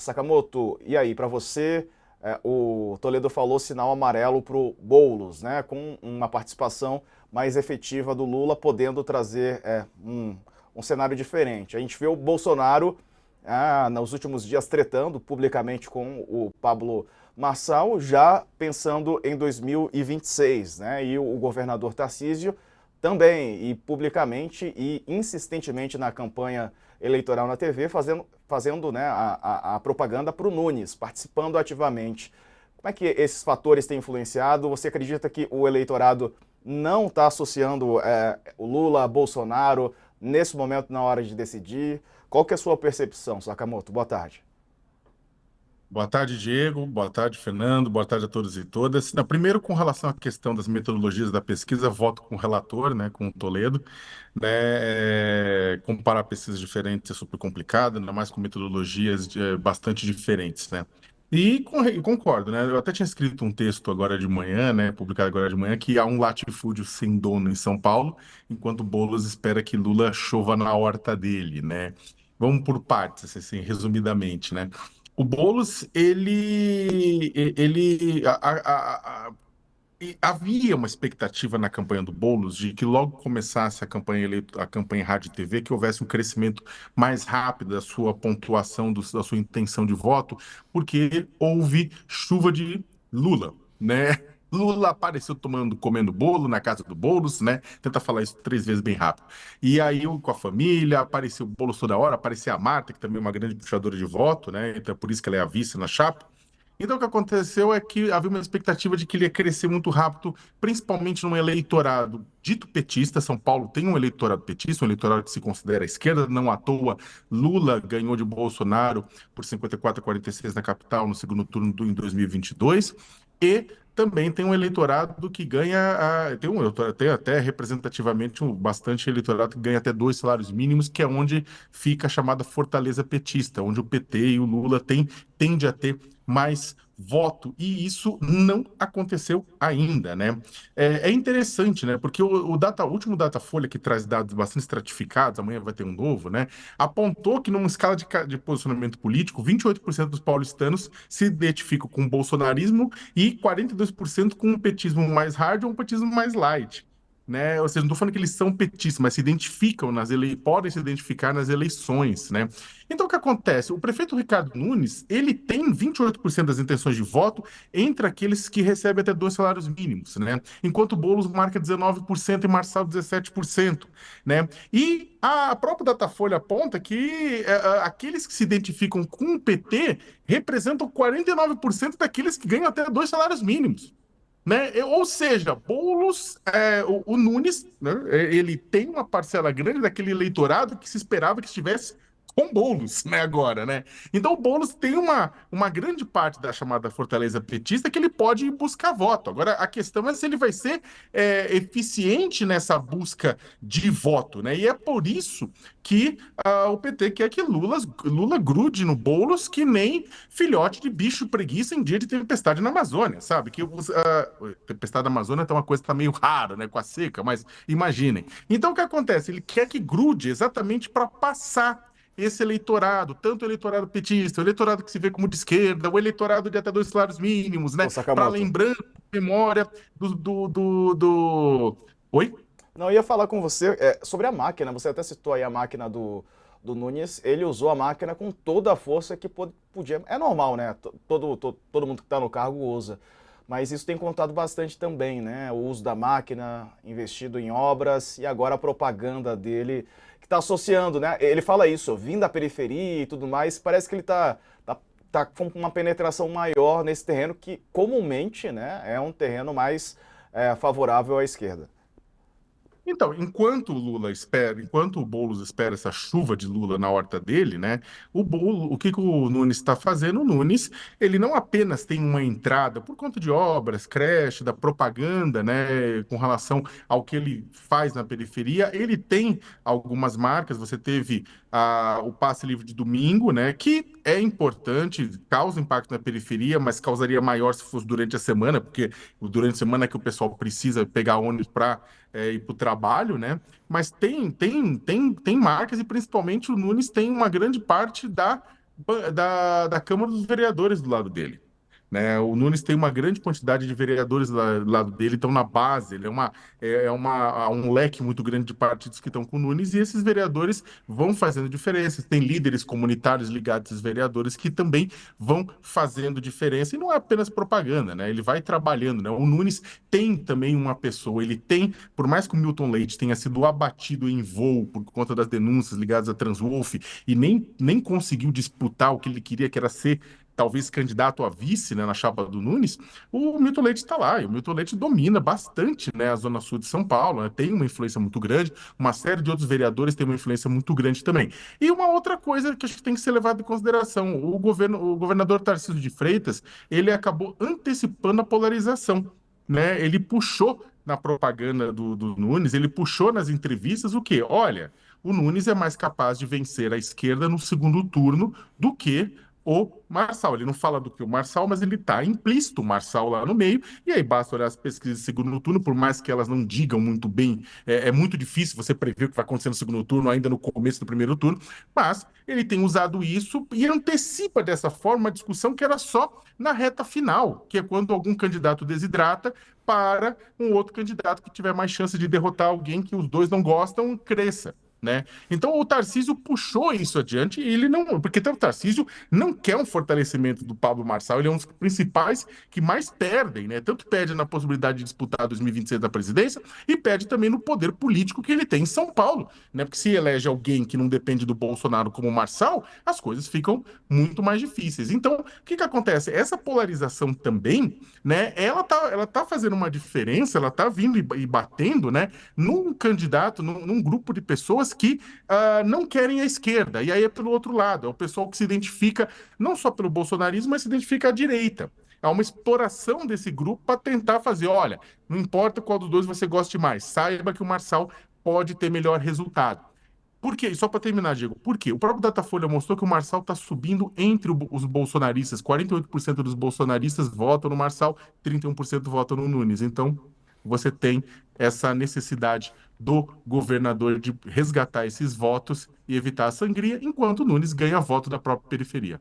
Sakamoto, e aí, para você, o Toledo falou sinal amarelo para o Boulos, né? Com uma participação mais efetiva do Lula, podendo trazer um cenário diferente. A gente vê o Bolsonaro, nos últimos dias, tretando publicamente com o Pablo Marçal, já pensando em 2026, né? E o governador Tarcísio também, e publicamente e insistentemente na campanha eleitoral na TV, fazendo né, a propaganda para o Nunes, participando ativamente. Como é que esses fatores têm influenciado? Você acredita que o eleitorado não está associando o Lula a Bolsonaro nesse momento na hora de decidir? Qual que é a sua percepção, Sakamoto? Boa tarde. Boa tarde, Diego. Boa tarde, Fernando. Boa tarde a todos e todas. Não, primeiro, com relação à questão das metodologias da pesquisa, voto com o relator, né, com o Toledo. Né, comparar pesquisas diferentes é super complicado, ainda mais com metodologias bastante diferentes, né? E concordo, né? Eu até tinha escrito um texto agora de manhã, né, publicado agora de manhã, que há um latifúndio sem dono em São Paulo, enquanto Boulos espera que Lula chova na horta dele, né? Vamos por partes, assim, resumidamente, né? O Boulos, e havia uma expectativa na campanha do Boulos de que logo começasse a campanha em rádio e TV, que houvesse um crescimento mais rápido da sua pontuação, da sua intenção de voto, porque houve chuva de Lula, né? Lula apareceu comendo bolo na casa do Boulos, né? Tenta falar isso 3 vezes bem rápido. E aí, com a família, apareceu o Boulos toda hora, apareceu a Marta, que também é uma grande puxadora de voto, né? Então, é por isso que ela é a vice na chapa. Então, o que aconteceu é que havia uma expectativa de que ele ia crescer muito rápido, principalmente num eleitorado dito petista. São Paulo tem um eleitorado petista, um eleitorado que se considera à esquerda, não à toa. Lula ganhou de Bolsonaro por 54 a 46 na capital no segundo turno em 2022. E também tem um eleitorado que ganha, tem um eleitorado, tem até representativamente bastante eleitorado que ganha até 2 salários mínimos, que é onde fica a chamada fortaleza petista, onde o PT e o Lula tende a ter mais voto, e isso não aconteceu ainda, né? É interessante, né? Porque o último Datafolha, que traz dados bastante estratificados, amanhã vai ter um novo, né? Apontou que numa escala de posicionamento político, 28% dos paulistanos se identificam com o bolsonarismo e 42% com um petismo mais hard ou um petismo mais light. Né? Ou seja, não estou falando que eles são petistas, mas se identificam podem se identificar nas eleições, né? Então, o que acontece? O prefeito Ricardo Nunes, ele tem 28% das intenções de voto entre aqueles que recebem até 2 salários mínimos, né? Enquanto o Boulos marca 19% e Marçal 17%, né? E a própria Datafolha aponta que aqueles que se identificam com o PT representam 49% daqueles que ganham até 2 salários mínimos. Né? Ou seja, Boulos, o Nunes, né, ele tem uma parcela grande daquele eleitorado que se esperava que estivesse com Boulos, né, agora, né? Então o Boulos tem uma grande parte da chamada fortaleza petista que ele pode ir buscar voto. Agora, a questão é se ele vai ser eficiente nessa busca de voto, né? E é por isso que o PT quer que Lula grude no Boulos que nem filhote de bicho preguiça em dia de tempestade na Amazônia, sabe? Tempestade na Amazônia é uma coisa que tá meio rara, né, com a seca, mas imaginem. Então o que acontece? Ele quer que grude exatamente para passar esse eleitorado, tanto o eleitorado petista, o eleitorado que se vê como de esquerda, o eleitorado de até 2 salários mínimos, né? Ô, Para Sakamoto. lembrando, memória do... Oi? Não, eu ia falar com você sobre a máquina. Você até citou aí a máquina do Nunes. Ele usou a máquina com toda a força que podia. É normal, né? Todo mundo que está no cargo usa. Mas isso tem contado bastante também, né? O uso da máquina, investido em obras e agora a propaganda dele, que está associando, né? Ele fala isso, vindo da periferia e tudo mais. Parece que ele tá com uma penetração maior nesse terreno que comumente, né, é um terreno mais favorável à esquerda. Então, enquanto o Boulos espera essa chuva de Lula na horta dele, né? O que que o Nunes está fazendo? O Nunes, ele não apenas tem uma entrada por conta de obras, creche, da propaganda, né? Com relação ao que ele faz na periferia, ele tem algumas marcas. Você teve o passe livre de domingo, né? Que é importante, causa impacto na periferia, mas causaria maior se fosse durante a semana, porque durante a semana é que o pessoal precisa pegar ônibus para ir para o trabalho, né? Mas tem marcas e principalmente o Nunes tem uma grande parte da Câmara dos Vereadores do lado dele. Né? O Nunes tem uma grande quantidade de vereadores do lado dele, estão na base, ele há um leque muito grande de partidos que estão com o Nunes, e esses vereadores vão fazendo diferença. Tem líderes comunitários ligados a esses vereadores que também vão fazendo diferença, e não é apenas propaganda, né? Ele vai trabalhando, né? O Nunes tem também uma pessoa, ele tem, por mais que o Milton Leite tenha sido abatido em voo por conta das denúncias ligadas a Transwolf e nem conseguiu disputar o que ele queria, que era ser talvez candidato a vice, né, na chapa do Nunes, o Milton Leite está lá, e o Milton Leite domina bastante, né, a zona sul de São Paulo, né, tem uma influência muito grande, uma série de outros vereadores tem uma influência muito grande também. E uma outra coisa que acho que tem que ser levada em consideração, o governador Tarcísio de Freitas, ele acabou antecipando a polarização, né, ele puxou na propaganda do Nunes, ele puxou nas entrevistas o quê? Olha, o Nunes é mais capaz de vencer a esquerda no segundo turno do que o Marçal. Ele não fala do que o Marçal, mas ele está implícito o Marçal lá no meio, e aí basta olhar as pesquisas de segundo turno, por mais que elas não digam muito bem, é muito difícil você prever o que vai acontecer no segundo turno, ainda no começo do primeiro turno, mas ele tem usado isso e antecipa dessa forma a discussão que era só na reta final, que é quando algum candidato desidrata para um outro candidato que tiver mais chance de derrotar alguém que os dois não gostam, cresça. Né? Então o Tarcísio puxou isso adiante e ele não, porque o Tarcísio não quer um fortalecimento do Pablo Marçal, ele é um dos principais que mais perdem, né? Tanto perde na possibilidade de disputar 2026 da presidência e perde também no poder político que ele tem em São Paulo, né? Porque se elege alguém que não depende do Bolsonaro como o Marçal, as coisas ficam muito mais difíceis. Então, o que que acontece? Essa polarização também, né? Ela tá fazendo uma diferença, ela tá vindo e batendo, né? Num candidato, num grupo de pessoas que não querem a esquerda. E aí é pelo outro lado, é o pessoal que se identifica não só pelo bolsonarismo, mas se identifica à direita. Há uma exploração desse grupo para tentar fazer, olha, não importa qual dos dois você goste mais, saiba que o Marçal pode ter melhor resultado. Por quê? Só para terminar, Diego, por quê? O próprio Datafolha mostrou que o Marçal está subindo entre os bolsonaristas. 48% dos bolsonaristas votam no Marçal, 31% votam no Nunes. Então, você tem essa necessidade do governador de resgatar esses votos e evitar a sangria, enquanto o Nunes ganha voto da própria periferia.